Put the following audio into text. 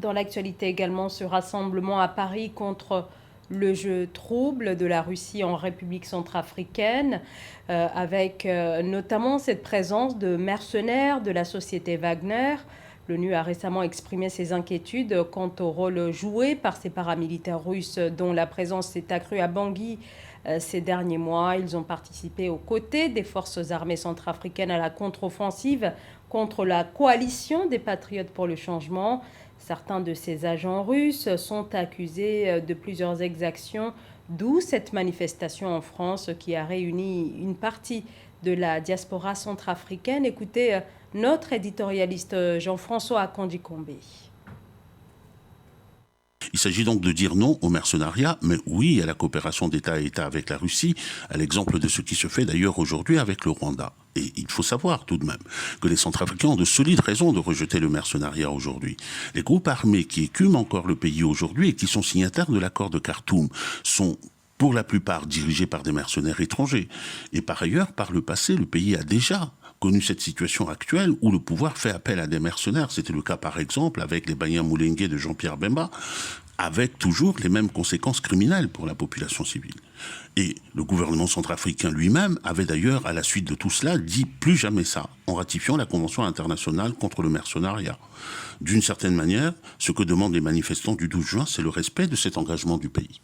Dans l'actualité également, ce rassemblement à Paris contre le jeu trouble de la Russie en République centrafricaine, avec notamment cette présence de mercenaires de la société Wagner. L'ONU a récemment exprimé ses inquiétudes quant au rôle joué par ces paramilitaires russes dont la présence s'est accrue à Bangui ces derniers mois. Ils ont participé aux côtés des forces armées centrafricaines à la contre-offensive contre la coalition des Patriotes pour le changement. Certains de ces agents russes sont accusés de plusieurs exactions, d'où cette manifestation en France qui a réuni une partie de la diaspora centrafricaine. Écoutez notre éditorialiste Jean-François Akanji-Kombe. Il s'agit donc de dire non au mercenariat, mais oui à la coopération d'État à État avec la Russie, à l'exemple de ce qui se fait d'ailleurs aujourd'hui avec le Rwanda. Et il faut savoir tout de même que les Centrafricains ont de solides raisons de rejeter le mercenariat aujourd'hui. Les groupes armés qui écument encore le pays aujourd'hui et qui sont signataires de l'accord de Khartoum sont pour la plupart dirigés par des mercenaires étrangers. Et par ailleurs, par le passé, le pays a déjà connu cette situation actuelle où le pouvoir fait appel à des mercenaires. C'était le cas par exemple avec les Banyamulenge de Jean-Pierre Bemba, avec toujours les mêmes conséquences criminelles pour la population civile. Et le gouvernement centrafricain lui-même avait d'ailleurs, à la suite de tout cela, dit plus jamais ça, en ratifiant la Convention internationale contre le mercenariat. D'une certaine manière, ce que demandent les manifestants du 12 juin, c'est le respect de cet engagement du pays.